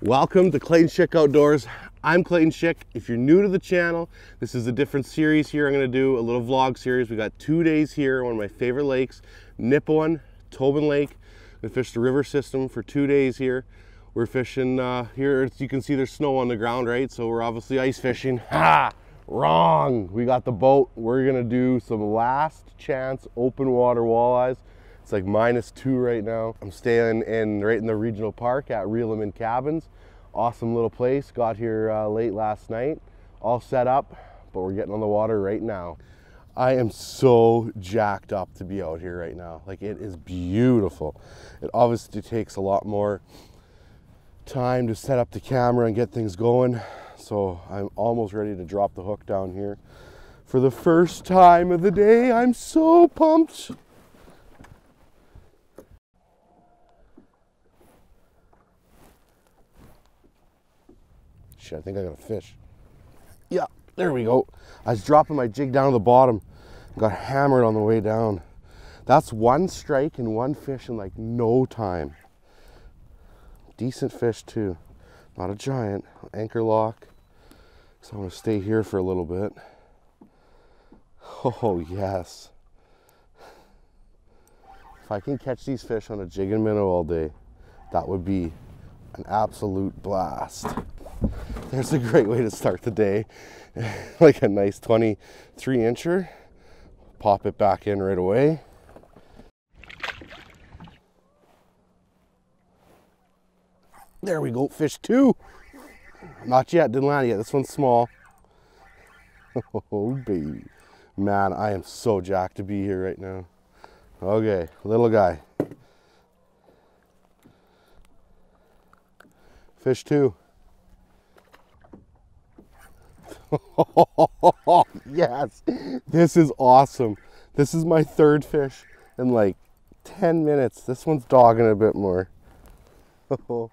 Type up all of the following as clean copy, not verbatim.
Welcome to Clayton Schick Outdoors. I'm Clayton Schick. If you're new to the channel, this is a different series here. I'm going to do a little vlog series. We got 2 days here, one of my favorite lakes, Nipawin, Tobin Lake. We fished the river system for 2 days here. We're fishing here, as you can see there's snow on the ground, right? So we're obviously ice fishing. Ha! Wrong! We got the boat. We're going to do some last chance open water walleyes. It's like -2 right now. I'm staying right in the regional park at Real Cabins. Awesome little place. Got here late last night. All set up, but we're getting on the water right now. I am so jacked up to be out here right now. Like, it is beautiful. It obviously takes a lot more time to set up the camera and get things going. So I'm almost ready to drop the hook down here. For the first time of the day, I'm so pumped. Shit, I think I got a fish. Yeah, there we go. I was dropping my jig down to the bottom and got hammered on the way down. That's one strike and one fish in like no time. Decent fish too. Not a giant. Anchor lock. So I'm going to stay here for a little bit. Oh yes. If I can catch these fish on a jig and minnow all day, that would be an absolute blast. There's a great way to start the day. Like a nice 23 incher. Pop it back in right away. There we go, fish 2. Not yet, didn't land yet. This one's small. Oh baby. Man, I am so jacked to be here right now. Okay, little guy. Fish 2. Yes, this is awesome. This is my 3rd fish in like 10 minutes. This one's dogging a bit more. All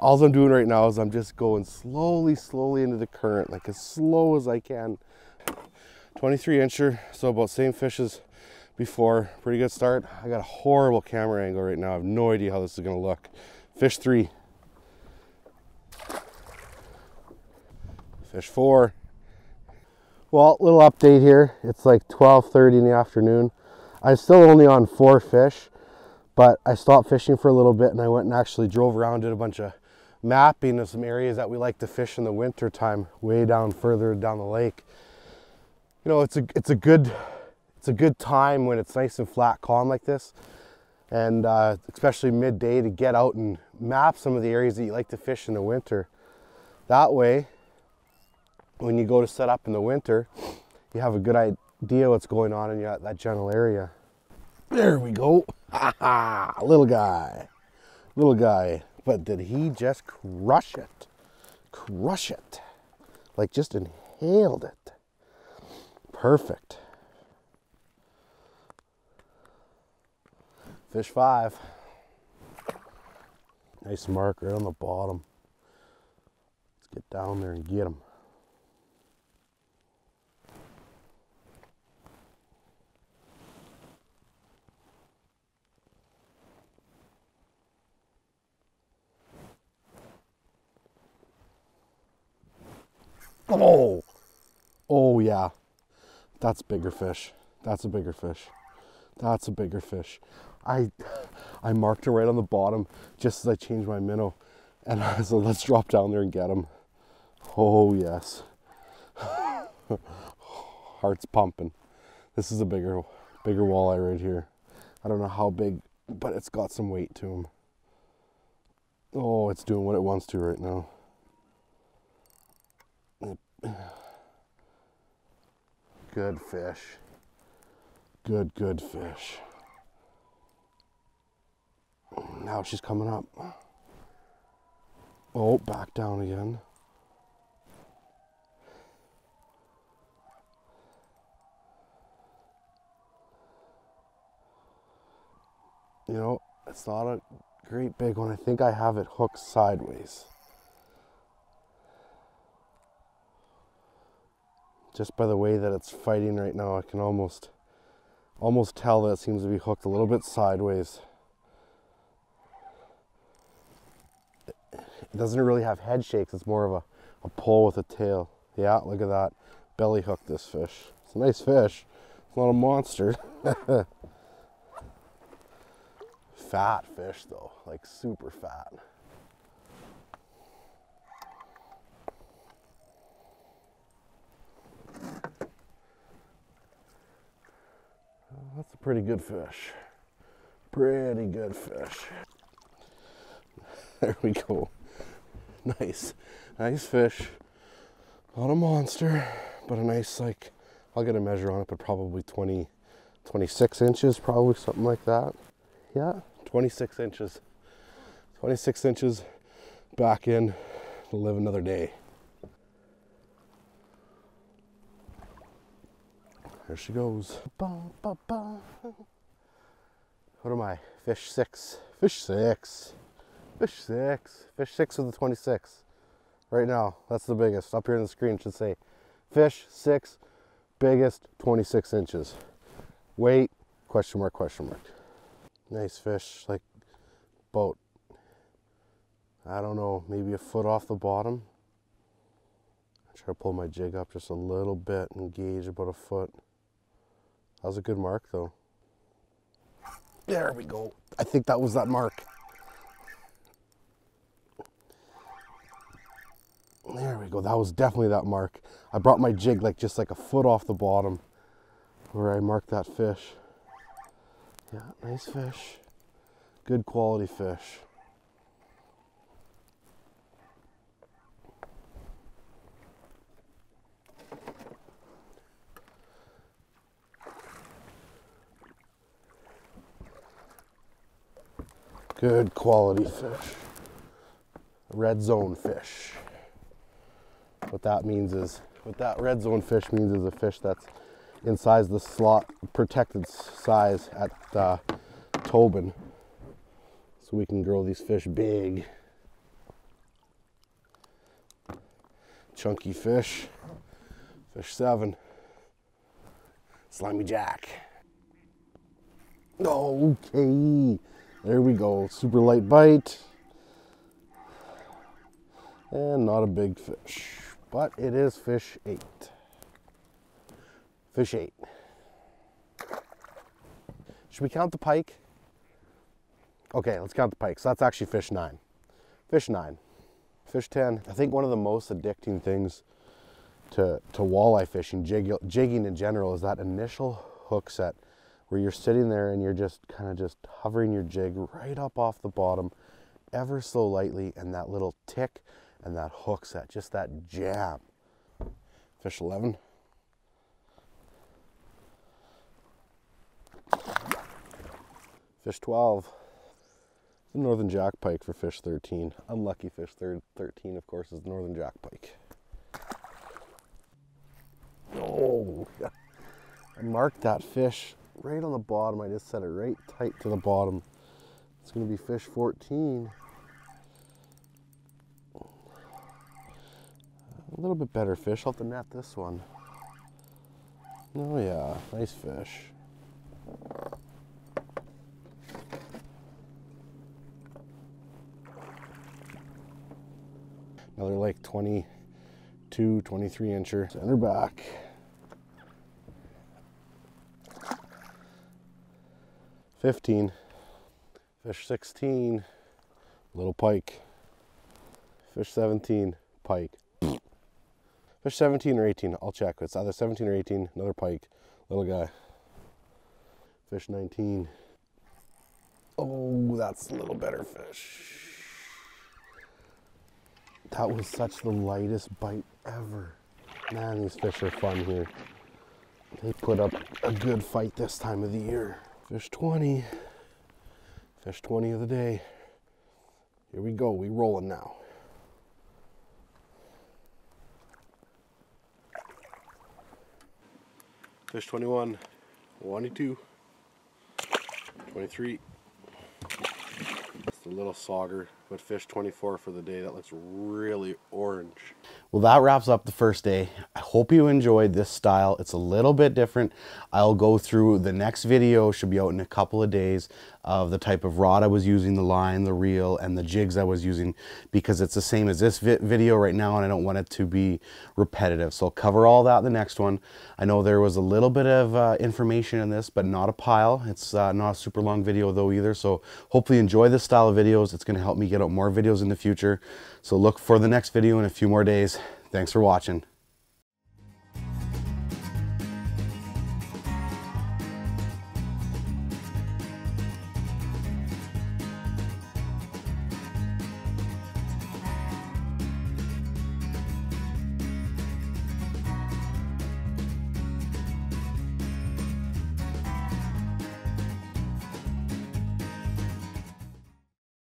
I'm doing right now is I'm just going slowly into the current, like as slow as I can. 23 incher, so about same fish as before. Pretty good start. I got a horrible camera angle right now. I have no idea how this is gonna look. Fish 3. Fish 4. Well, little update here. It's like 12:30 in the afternoon. I'm still only on 4 fish, but I stopped fishing for a little bit and I went and actually drove around, did a bunch of mapping of some areas that we like to fish in the winter time, way down further down the lake. You know, it's a good time when it's nice and flat, calm like this, and especially midday to get out and map some of the areas that you like to fish in the winter. That way, when you go to set up in the winter, you have a good idea what's going on in that general area. There we go. Ha ha, little guy. But did he just crush it? Crush it. Like just inhaled it. Perfect. Fish 5. Nice mark right on the bottom. Let's get down there and get him. Oh yeah, that's bigger fish. That's a bigger fish. That's a bigger fish. I marked him right on the bottom just as I changed my minnow, and I said, let's drop down there and get him. Oh yes. Heart's pumping. This is a bigger walleye right here. I don't know how big, but it's got some weight to him. Oh, it's doing what it wants to right now. Good fish. Good fish. Now she's coming up. Oh, back down again. You know, it's not a great big one. I think I have it hooked sideways. Just by the way that it's fighting right now, I can almost tell that it seems to be hooked a little bit sideways. It doesn't really have head shakes. It's more of a pull with a tail. Yeah, look at that. Belly hook this fish. It's a nice fish. It's not a monster. Fat fish though, like super fat. That's a pretty good fish. Pretty good fish. There we go. Nice. Nice fish. Not a monster, but a nice, like, I'll get a measure on it, but probably 26 inches, probably something like that. Yeah, 26 inches. 26 inches back in to live another day. There she goes. What am I? Fish 6. Fish 6. Fish 6. Fish 6 with the 26. Right now, that's the biggest. Up here on the screen it should say fish 6, biggest 26 inches. Weight, question mark, question mark. Nice fish, like about, I don't know, maybe a foot off the bottom. I try to pull my jig up just a little bit and gauge about a foot. That was a good mark though. There we go. I think that was that mark. There we go. That was definitely that mark. I brought my jig like just like a foot off the bottom where I marked that fish. Yeah, nice fish. Good quality fish. Good quality fish. Red zone fish. What that means is, what that red zone fish means is a fish that's inside the slot, protected size at Tobin. So we can grow these fish big. Chunky fish. Fish 7. Slimy Jack. Okay. There we go. Super light bite. And not a big fish. But it is fish 8. Fish 8. Should we count the pike? Okay, let's count the pike. So that's actually fish 9. Fish 9. Fish 10. I think one of the most addicting things to walleye fishing, jigging in general, is that initial hook set where you're sitting there and you're just kind of just hovering your jig right up off the bottom ever so lightly, and that little tick and that hook set, just that jam. Fish 11. Fish 12. The northern jack pike for fish 13. Unlucky fish 13, of course, is the northern jack pike. Oh, I marked that fish right on the bottom. I just set it right tight to the bottom. It's going to be fish 14. A little bit better fish. I'll have to net this one. Oh yeah, nice fish. Another like 22, 23 incher. Center back. $15. Fish 16. Little pike. Fish 17. Pike. Fish 17 or 18, I'll check. It's either 17 or 18, another pike, little guy. Fish 19. Oh, that's a little better fish. That was such the lightest bite ever. Man, these fish are fun here. They put up a good fight this time of the year. Fish 20. Fish 20 of the day. Here we go, we rolling now. Fish 21, 22, 23. It's the little sauger, but fish 24 for the day. That looks really orange. Well, that wraps up the first day. I hope you enjoyed this style. It's a little bit different. I'll go through the next video, should be out in a couple of days, of the type of rod I was using, the line, the reel, and the jigs I was using, because it's the same as this video right now and I don't want it to be repetitive. So I'll cover all that in the next one. I know there was a little bit of information in this, but not a pile. It's not a super long video though either. So hopefully you enjoy this style of videos. It's going to help me get out more videos in the future. So look for the next video in a few more days. Thanks for watching.